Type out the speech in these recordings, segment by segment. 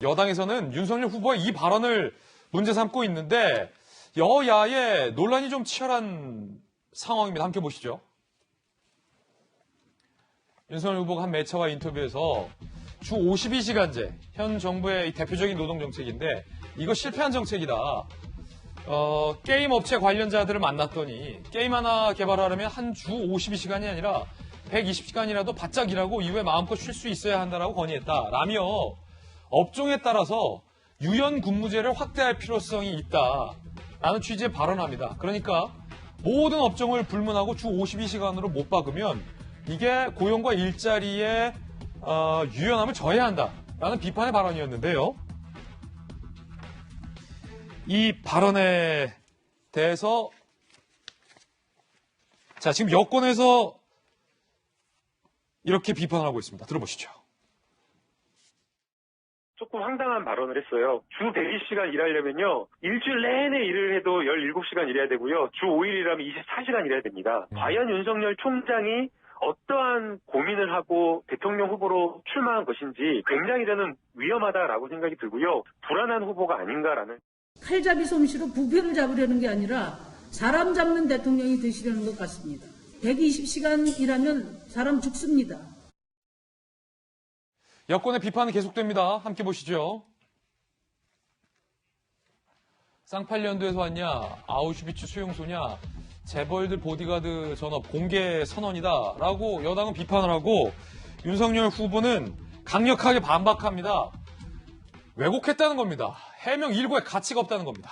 여당에서는 윤석열 후보의 이 발언을 문제 삼고 있는데 여야의 논란이 좀 치열한 상황입니다. 함께 보시죠. 윤석열 후보가 한 매체와 인터뷰에서 주 52시간제, 현 정부의 대표적인 노동정책인데 이거 실패한 정책이다. 게임 업체 관련자들을 만났더니 게임 하나 개발하려면 한 주 52시간이 아니라 120시간이라도 바짝 일하고 이후에 마음껏 쉴 수 있어야 한다라고 건의했다. 라며 업종에 따라서 유연 근무제를 확대할 필요성이 있다라는 취지의 발언합니다. 그러니까 모든 업종을 불문하고 주 52시간으로 못 박으면 이게 고용과 일자리의 유연함을 저해야 한다라는 비판의 발언이었는데요. 이 발언에 대해서 자, 지금 여권에서 이렇게 비판을 하고 있습니다. 들어보시죠. 조금 황당한 발언을 했어요. 주 120시간 일하려면요. 일주일 내내 일을 해도 17시간 일해야 되고요. 주 5일이라면 24시간 일해야 됩니다. 과연 윤석열 총장이 어떠한 고민을 하고 대통령 후보로 출마한 것인지 굉장히 저는 위험하다라고 생각이 들고요. 불안한 후보가 아닌가라는. 칼잡이 솜씨로 부패를 잡으려는 게 아니라 사람 잡는 대통령이 되시려는 것 같습니다. 120시간 일하면 사람 죽습니다. 여권의 비판은 계속됩니다. 함께 보시죠. 쌍팔년도에서 왔냐, 아우슈비츠 수용소냐, 재벌들 보디가드 전업 공개 선언이다라고 여당은 비판을 하고 윤석열 후보는 강력하게 반박합니다. 왜곡했다는 겁니다. 해명 일고에 가치가 없다는 겁니다.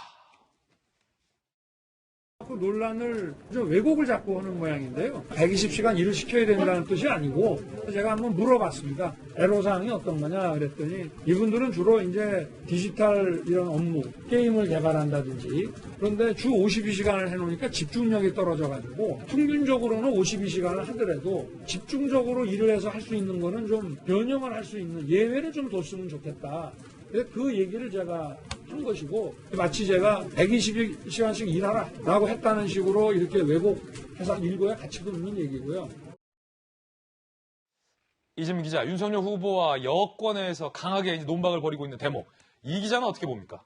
그 논란을 좀 왜곡을 자꾸 하는 모양인데요. 120시간 일을 시켜야 된다는 뜻이 아니고 제가 한번 물어봤습니다. 애로사항이 어떤 거냐 그랬더니 이분들은 주로 이제 디지털 이런 업무, 게임을 개발한다든지 그런데 주 52시간을 해놓으니까 집중력이 떨어져가지고 평균적으로는 52시간을 하더라도 집중적으로 일을 해서 할 수 있는 거는 좀 변형을 할 수 있는 예외를 좀 뒀으면 좋겠다. 그 얘기를 제가 한 것이고 마치 제가 120시간씩 일하라 라고 했다는 식으로 이렇게 왜곡해서 일고야 가치도 없는 얘기고요. 이재민 기자, 윤석열 후보와 여권에서 강하게 논박을 벌이고 있는 대목. 이 기자는 어떻게 봅니까?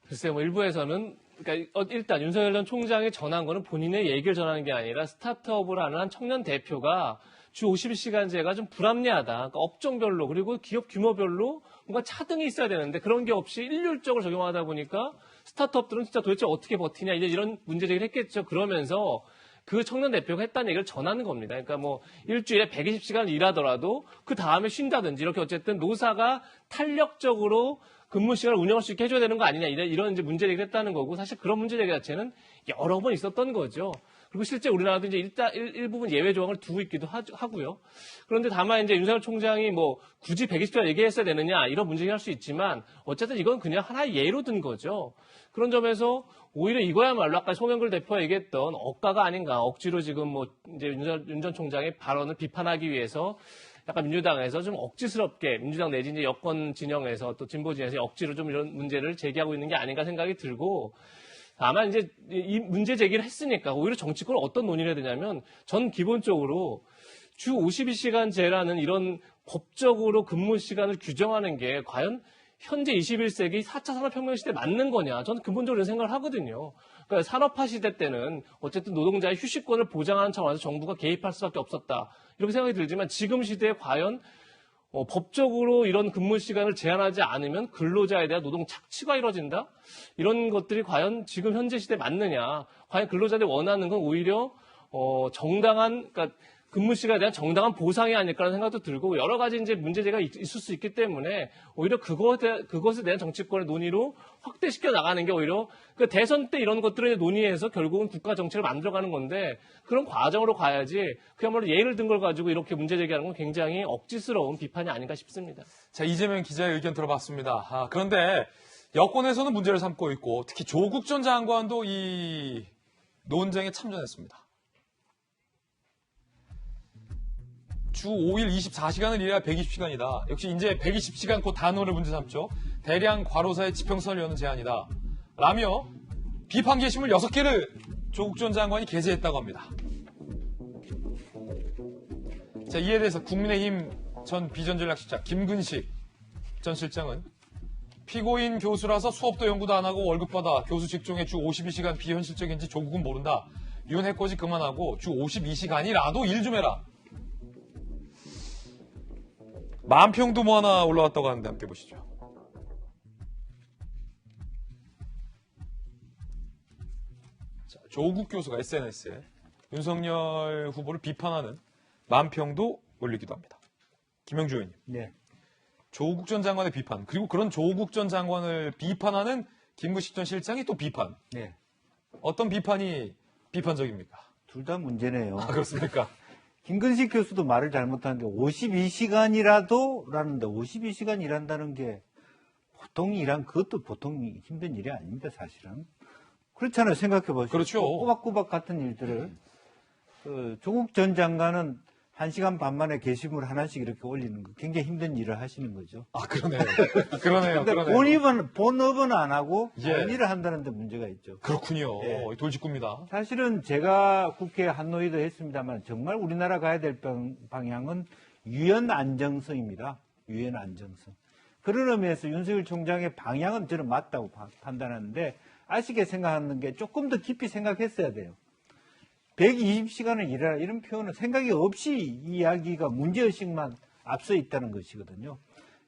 글쎄요, 일부에서는 그러니까 일단 윤석열 전 총장이 전한 거는 본인의 얘기를 전하는 게 아니라 스타트업을 하는 한 청년 대표가 주 52시간제가 좀 불합리하다. 그러니까 업종별로 그리고 기업 규모별로 뭔가 차등이 있어야 되는데 그런 게 없이 일률적으로 적용하다 보니까 스타트업들은 진짜 도대체 어떻게 버티냐 이제 이런 문제 제기를 했겠죠. 그러면서 그 청년 대표가 했다는 얘기를 전하는 겁니다. 그러니까 뭐 일주일에 120시간 일하더라도 그 다음에 쉰다든지 이렇게 어쨌든 노사가 탄력적으로 근무 시간을 운영할 수 있게 해줘야 되는 거 아니냐 이런 이제 문제 제기를 했다는 거고 사실 그런 문제 제기 자체는 여러 번 있었던 거죠. 그리고 실제 우리나라도 이제 일부분 예외 조항을 두고 있기도 하고요. 그런데 다만 이제 윤석열 총장이 뭐 굳이 120시간 얘기했어야 되느냐 이런 문제를 할 수 있지만 어쨌든 이건 그냥 하나의 예로 든 거죠. 그런 점에서 오히려 이거야말로 아까 송영길 대표가 얘기했던 억가가 아닌가 억지로 지금 뭐 이제 윤 전 총장의 발언을 비판하기 위해서 약간 민주당에서 좀 억지스럽게 민주당 내지 이제 여권 진영에서 또 진보 진영에서 억지로 좀 이런 문제를 제기하고 있는 게 아닌가 생각이 들고 다만 이제 이 문제 제기를 했으니까 오히려 정치권을 어떤 논의를 해야 되냐면 전 기본적으로 주 52시간제라는 이런 법적으로 근무 시간을 규정하는 게 과연 현재 21세기 4차 산업혁명 시대에 맞는 거냐 저는 근본적으로 생각을 하거든요. 그러니까 산업화 시대 때는 어쨌든 노동자의 휴식권을 보장하는 차원에서 정부가 개입할 수밖에 없었다. 이렇게 생각이 들지만 지금 시대에 과연 법적으로 이런 근무 시간을 제한하지 않으면 근로자에 대한 노동 착취가 이루어진다? 이런 것들이 과연 지금 현재 시대에 맞느냐? 과연 근로자들이 원하는 건 오히려 정당한 그러니까 근무 시간에 대한 정당한 보상이 아닐까라는 생각도 들고 여러 가지 이제 문제제가 있을 수 있기 때문에 오히려 그것에 대한 정치권의 논의로 확대시켜 나가는 게 오히려 그 대선 때 이런 것들을 논의해서 결국은 국가 정책을 만들어가는 건데 그런 과정으로 가야지 그야말로 예를 든 걸 가지고 이렇게 문제 제기하는 건 굉장히 억지스러운 비판이 아닌가 싶습니다. 자, 이재명 기자의 의견 들어봤습니다. 그런데 여권에서는 문제를 삼고 있고 특히 조국 전 장관도 이 논쟁에 참전했습니다. 주 5일 24시간을 일해야 120시간이다. 역시 이제 120시간 그 단어를 문제 삼죠. 대량 과로사의 지평선을 여는 제안이다. 라며 비판 게시물 6개를 조국 전 장관이 게재했다고 합니다. 자, 이에 대해서 국민의힘 전 비전전략실장 김근식 전 실장은 피고인 교수라서 수업도 연구도 안 하고 월급 받아 교수 직종에 주 52시간 비현실적인지 조국은 모른다. 이혼 해코지 그만하고 주 52시간이라도 일 좀 해라. 만평도 뭐 하나 올라왔다고 하는데 함께 보시죠. 자, 조국 교수가 SNS에 윤석열 후보를 비판하는 만평도 올리기도 합니다. 김영주 의원님. 네. 조국 전 장관의 비판, 그리고 그런 조국 전 장관을 비판하는 김구식 전 실장이 또 비판. 네. 어떤 비판이 비판적입니까? 둘 다 문제네요. 아, 그렇습니까? 김근식 교수도 말을 잘못한 게 52시간이라도 라는데 52시간 일한다는 게 보통 일한 그것도 보통 힘든 일이 아닙니다, 사실은. 그렇잖아요. 생각해 보시죠. 그렇죠. 꼬박꼬박 같은 일들을 조국 전 장관은 1시간 반 만에 게시물 하나씩 이렇게 올리는 거 굉장히 힘든 일을 하시는 거죠. 아, 그러네요. 그러네요. 근데 본업은 안 하고 예. 본일을 한다는 데 문제가 있죠. 그렇군요. 예. 돌직구입니다. 사실은 제가 국회 한노위도 했습니다만 정말 우리나라 가야 될 방향은 유연 안정성입니다. 유연 안정성. 그런 의미에서 윤석열 총장의 방향은 저는 맞다고 판단하는데 아쉽게 생각하는 게 조금 더 깊이 생각했어야 돼요. 120시간을 일하라 이런 표현은 생각이 없이 이야기가 문제의식만 앞서 있다는 것이거든요.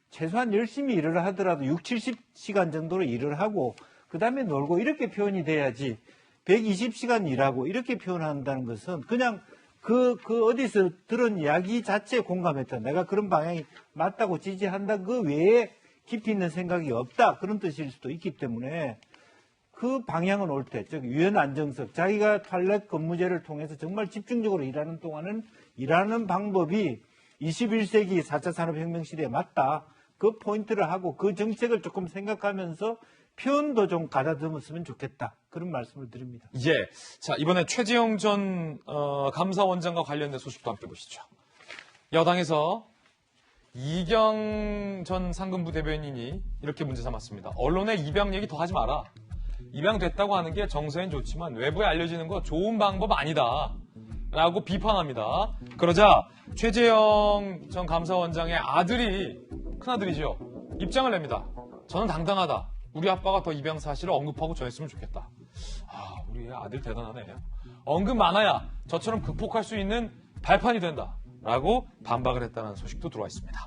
최소한 열심히 일을 하더라도 60, 70시간 정도로 일을 하고 그 다음에 놀고 이렇게 표현이 돼야지 120시간 일하고 이렇게 표현한다는 것은 그냥 그 어디서 들은 이야기 자체에 공감했다. 내가 그런 방향이 맞다고 지지한다. 그 외에 깊이 있는 생각이 없다. 그런 뜻일 수도 있기 때문에 그 방향은 올 때, 즉 유연 안정성, 자기가 탄력 근무제를 통해서 정말 집중적으로 일하는 동안은 일하는 방법이 21세기 4차 산업혁명 시대에 맞다. 그 포인트를 하고 그 정책을 조금 생각하면서 표현도 좀 가다듬었으면 좋겠다. 그런 말씀을 드립니다. 예. 자, 이번에 최재형 전 감사원장과 관련된 소식도 함께 보시죠. 여당에서 이경 전 상근부 대변인이 이렇게 문제 삼았습니다. 언론에 입양 얘기 더 하지 마라. 입양됐다고 하는 게 정서엔 좋지만 외부에 알려지는 거 좋은 방법 아니다. 라고 비판합니다. 그러자 최재형 전 감사원장의 아들이, 큰아들이죠. 입장을 냅니다. 저는 당당하다. 우리 아빠가 더 입양 사실을 언급하고 전했으면 좋겠다. 아, 우리 아들 대단하네요. 언급 많아야 저처럼 극복할 수 있는 발판이 된다. 라고 반박을 했다는 소식도 들어와 있습니다.